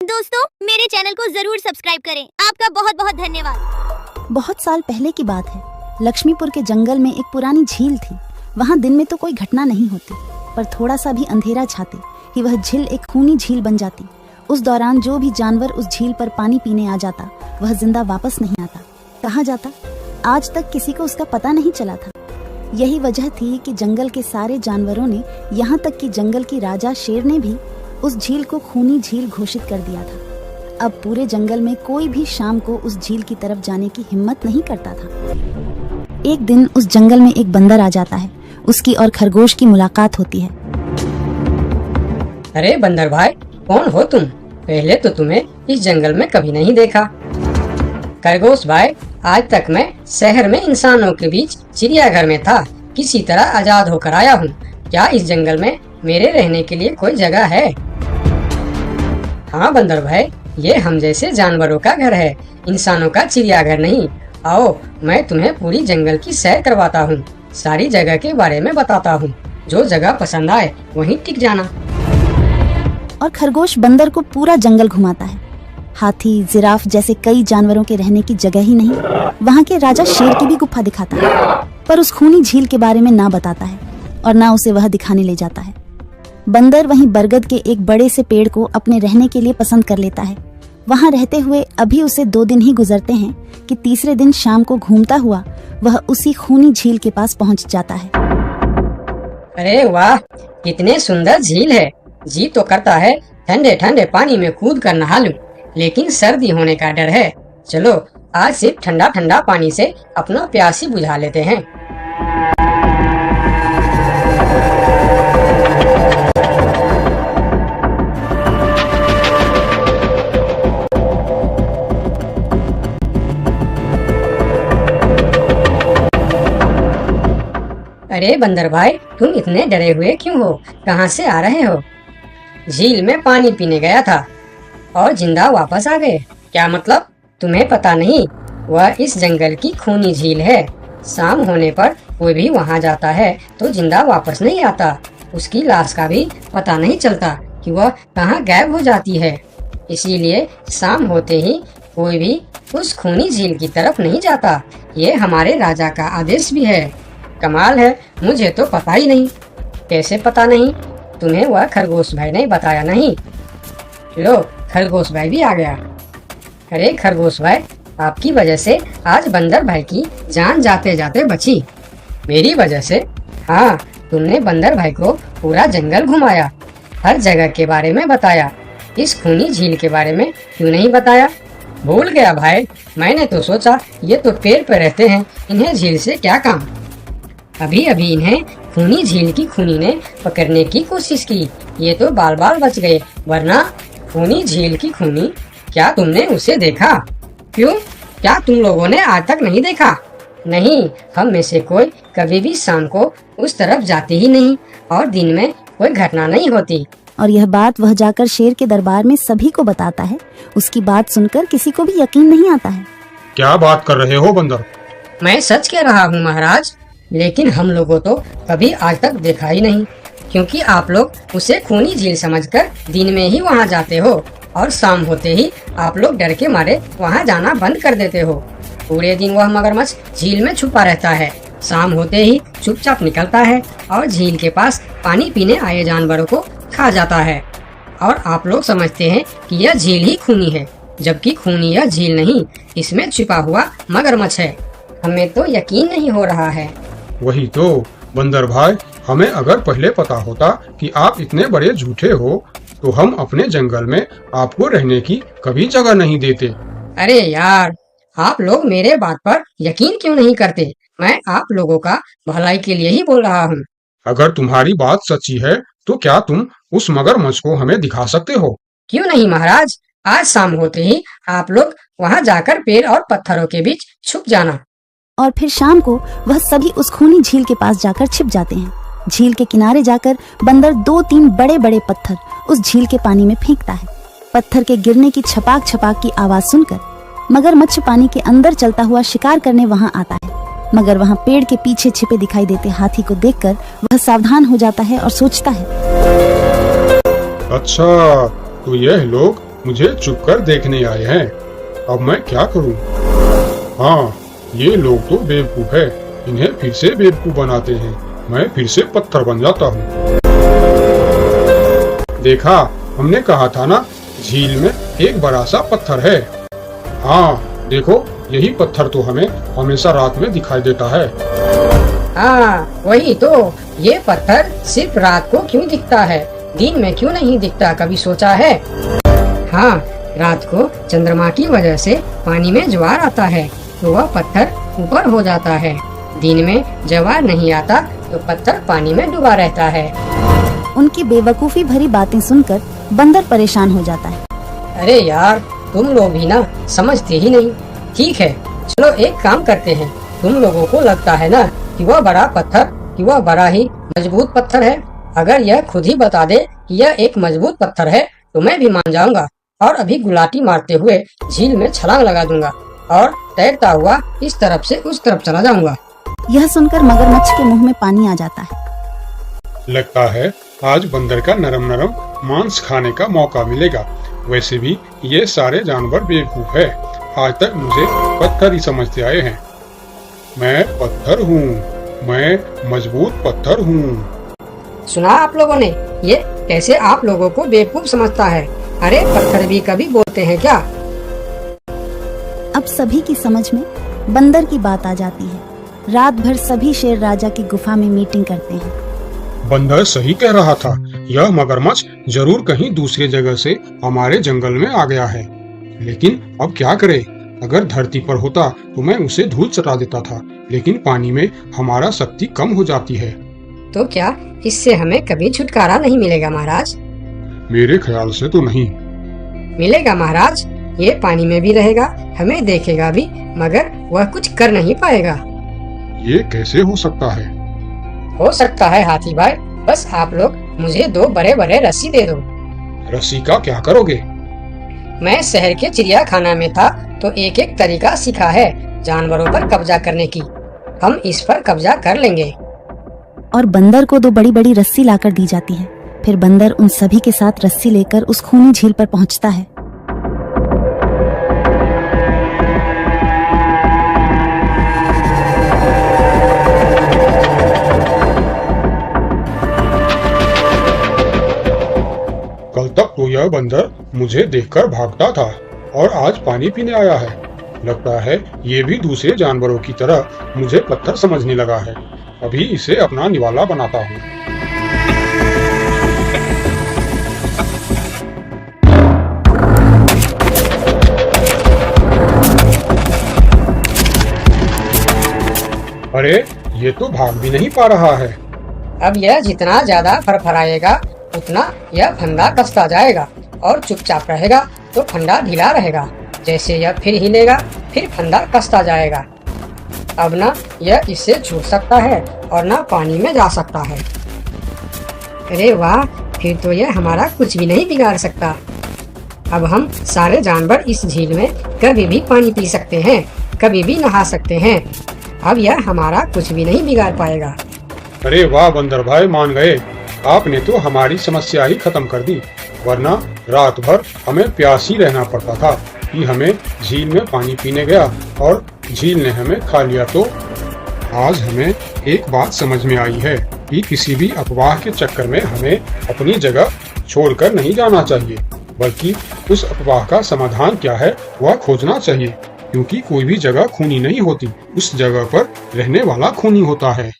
दोस्तों मेरे चैनल को जरूर सब्सक्राइब करें। आपका बहुत बहुत धन्यवाद। बहुत साल पहले की बात है। लक्ष्मीपुर के जंगल में एक पुरानी झील थी। वहाँ दिन में तो कोई घटना नहीं होती, पर थोड़ा सा भी अंधेरा छाते ही वह झील एक खूनी झील बन जाती। उस दौरान जो भी जानवर उस झील पर पानी पीने आ जाता वह जिंदा वापस नहीं आता। कहाँ जाता आज तक किसी को उसका पता नहीं चला था। यही वजह थी कि जंगल के सारे जानवरों ने, यहाँ तक कि जंगल की राजा शेर ने भी उस झील को खूनी झील घोषित कर दिया था। अब पूरे जंगल में कोई भी शाम को उस झील की तरफ जाने की हिम्मत नहीं करता था। एक दिन उस जंगल में एक बंदर आ जाता है। उसकी और खरगोश की मुलाकात होती है। अरे बंदर भाई, कौन हो तुम? पहले तो तुम्हें इस जंगल में कभी नहीं देखा। खरगोश भाई, आज तक मैं शहर में इंसानों के बीच चिड़ियाघर में था, किसी तरह आजाद होकर आया हूँ। क्या इस जंगल में मेरे रहने के लिए कोई जगह है? हाँ बंदर भाई, ये हम जैसे जानवरों का घर है, इंसानों का चिड़ियाघर नहीं। आओ, मैं तुम्हें पूरी जंगल की सैर करवाता हूँ, सारी जगह के बारे में बताता हूँ। जो जगह पसंद आए वहीं टिक जाना। और खरगोश बंदर को पूरा जंगल घुमाता है। हाथी, जिराफ जैसे कई जानवरों के रहने की जगह ही नहीं, वहाँ के राजा शेर की भी गुफा दिखाता है, पर उस खूनी झील के बारे में ना बताता है और ना उसे वह दिखाने ले जाता है। बंदर वहीं बरगद के एक बड़े से पेड़ को अपने रहने के लिए पसंद कर लेता है। वहाँ रहते हुए अभी उसे 2 दिन ही गुजरते हैं कि तीसरे दिन शाम को घूमता हुआ वह उसी खूनी झील के पास पहुँच जाता है। अरे वाह, कितने सुंदर झील है। जी तो करता है ठंडे ठंडे पानी में कूद कर नहा लूं, लेकिन सर्दी होने का डर है। चलो आज सिर्फ ठंडा ठंडा पानी से अपना प्यास ही बुझा लेते हैं। अरे बंदर भाई, तुम इतने डरे हुए क्यों हो? कहाँ से आ रहे हो? झील में पानी पीने गया था और जिंदा वापस आ गए। क्या मतलब? तुम्हें पता नहीं, वह इस जंगल की खूनी झील है। शाम होने पर कोई भी वहाँ जाता है तो जिंदा वापस नहीं आता। उसकी लाश का भी पता नहीं चलता कि वह कहाँ गायब हो जाती है। इसीलिए शाम होते ही कोई भी उस खूनी झील की तरफ नहीं जाता। ये हमारे राजा का आदेश भी है। कमाल है, मुझे तो पता ही नहीं। कैसे पता नहीं? तुम्हें वह खरगोश भाई ने बताया नहीं? लो, खरगोश भाई भी आ गया। अरे खरगोश भाई, आपकी वजह से आज बंदर भाई की जान जाते जाते बची। मेरी वजह से? हाँ, तुमने बंदर भाई को पूरा जंगल घुमाया, हर जगह के बारे में बताया। इस खूनी झील के बारे में क्यों नहीं बताया? भूल गया भाई, मैंने तो सोचा ये तो पेड़ पे रहते हैं, इन्हें झील से क्या काम। अभी अभी इन्हें खूनी झील की खूनी ने पकड़ने की कोशिश की, ये तो बाल बाल बच गए, वरना खूनी झील की खूनी, क्या तुमने उसे देखा? क्यों, क्या तुम लोगों ने आज तक नहीं देखा? नहीं, हम में से कोई कभी भी शाम को उस तरफ जाते ही नहीं और दिन में कोई घटना नहीं होती। और यह बात वह जाकर शेर के दरबार में सभी को बताता है। उसकी बात सुनकर किसी को भी यकीन नहीं आता है। क्या बात कर रहे हो बंदर? मैं सच कह रहा हूँ महाराज, लेकिन हम लोगों तो कभी आज तक देखा ही नहीं, क्योंकि आप लोग उसे खूनी झील समझकर दिन में ही वहाँ जाते हो और शाम होते ही आप लोग डर के मारे वहाँ जाना बंद कर देते हो। पूरे दिन वह मगरमच्छ झील में छुपा रहता है, शाम होते ही चुपचाप निकलता है और झील के पास पानी पीने आए जानवरों को खा जाता है। और आप लोग समझते हैं कि यह झील ही खूनी है, जबकि खूनी यह झील नहीं, इसमें छुपा हुआ मगरमच्छ है। हमें तो यकीन नहीं हो रहा है। वही तो बंदर भाई, हमें अगर पहले पता होता कि आप इतने बड़े झूठे हो तो हम अपने जंगल में आपको रहने की कभी जगह नहीं देते। अरे यार, आप लोग मेरे बात पर यकीन क्यों नहीं करते? मैं आप लोगों का भलाई के लिए ही बोल रहा हूँ। अगर तुम्हारी बात सच्ची है तो क्या तुम उस मगरमच्छ को हमें दिखा सकते हो? क्यों नहीं महाराज, आज शाम होते ही आप लोग वहाँ जाकर पेड़ और पत्थरों के बीच छुप जाना। और फिर शाम को वह सभी उस खूनी झील के पास जाकर छिप जाते हैं। झील के किनारे जाकर बंदर 2-3 बड़े बड़े पत्थर उस झील के पानी में फेंकता है। पत्थर के गिरने की छपाक छपाक की आवाज सुनकर मगरमच्छ पानी के अंदर चलता हुआ शिकार करने वहाँ आता है। मगर वहाँ पेड़ के पीछे छिपे दिखाई देते हाथी को देखकर वह सावधान हो जाता है और सोचता है, अच्छा, तो यह लोग मुझे चुप कर देखने आए हैं। अब मैं क्या करूं? हाँ, ये लोग तो बेवकूफ है, इन्हें फिर से बेवकूफ बनाते हैं। मैं फिर से पत्थर बन जाता हूँ। देखा, हमने कहा था ना, झील में एक बड़ा सा पत्थर है। हाँ, देखो, यही पत्थर तो हमें हमेशा रात में दिखाई देता है। हाँ, वही तो। ये पत्थर सिर्फ रात को क्यों दिखता है, दिन में क्यों नहीं दिखता, कभी सोचा है? हाँ, रात को चंद्रमा की वजह से पानी में ज्वार आता है तो वह पत्थर ऊपर हो जाता है। दिन में ज्वार नहीं आता तो पत्थर पानी में डूबा रहता है। उनकी बेवकूफी भरी बातें सुनकर बंदर परेशान हो जाता है। अरे यार, तुम लोग भी ना समझते ही नहीं। ठीक है, चलो एक काम करते हैं। तुम लोगों को लगता है ना कि वह बड़ा पत्थर, कि वह बड़ा ही मजबूत पत्थर है। अगर यह खुद ही बता दे कि यह एक मजबूत पत्थर है तो मैं भी मान जाऊंगा और अभी गुलाटी मारते हुए झील में छलांग लगा दूंगा और तैरता हुआ इस तरफ से उस तरफ चला जाऊंगा। यह सुनकर मगरमच्छ के मुंह में पानी आ जाता है। लगता है आज बंदर का नरम नरम मांस खाने का मौका मिलेगा। वैसे भी ये सारे जानवर बेवकूफ है, आज तक मुझे पत्थर ही समझते आए हैं। मैं पत्थर हूँ, मैं मजबूत पत्थर हूँ। सुना आप लोगों ने? ये कैसे आप लोगों को बेवकूफ समझता है? अरे पत्थर भी कभी बोलते हैं क्या? अब सभी की समझ में बंदर की बात आ जाती है। रात भर सभी शेर राजा की गुफा में मीटिंग करते हैं। बंदर सही कह रहा था, यह मगरमच्छ जरूर कहीं दूसरी जगह से हमारे जंगल में आ गया है। लेकिन अब क्या करे? अगर धरती पर होता तो मैं उसे धूल चटा देता था, लेकिन पानी में हमारा शक्ति कम हो जाती है। तो क्या इससे हमें कभी छुटकारा नहीं मिलेगा महाराज? मेरे ख्याल से तो नहीं। मिलेगा महाराज, ये पानी में भी रहेगा, हमें देखेगा भी, मगर वह कुछ कर नहीं पाएगा। ये कैसे हो सकता है? हो सकता है हाथी भाई, बस आप लोग मुझे 2 बड़े बड़े रस्सी दे दो। रस्सी का क्या करोगे? मैं शहर के चिड़ियाखाना में था तो एक एक तरीका सीखा है जानवरों पर कब्जा करने की। हम इस पर कब्जा कर लेंगे। और बंदर को 2 बड़ी बड़ी रस्सी लाकर दी जाती है। फिर बंदर उन सभी के साथ रस्सी लेकर उस खूनी झील पर पहुंचता है। कल तक तो यह बंदर मुझे देखकर भागता था और आज पानी पीने आया है। लगता है ये भी दूसरे जानवरों की तरह मुझे पत्थर समझने लगा है। अभी इसे अपना निवाला बनाता हूँ। अरे, ये तो भाग भी नहीं पा रहा है। अब यह जितना ज्यादा फरफराएगा उतना यह फंदा कसता जाएगा और चुपचाप रहेगा तो फंदा ढीला रहेगा। जैसे यह फिर हिलेगा फिर फंदा कसता जाएगा। अब ना यह इससे छूट सकता है और ना पानी में जा सकता है। अरे वाह, फिर तो यह हमारा कुछ भी नहीं बिगाड़ सकता। अब हम सारे जानवर इस झील में कभी भी पानी पी सकते हैं, कभी भी नहा सकते हैं। अब यह हमारा कुछ भी नहीं बिगाड़ पाएगा। अरे वाह बंदर भाई, मान गए। आपने तो हमारी समस्या ही खत्म कर दी, वरना रात भर हमें प्यास ही रहना पड़ता था कि हमें झील में पानी पीने गया और झील ने हमें खा लिया। तो आज हमें एक बात समझ में आई है कि किसी भी अफवाह के चक्कर में हमें अपनी जगह छोड़कर नहीं जाना चाहिए, बल्कि उस अफवाह का समाधान क्या है वह खोजना चाहिए, क्योंकि कोई भी जगह खूनी नहीं होती, उस जगह पर रहने वाला खूनी होता है।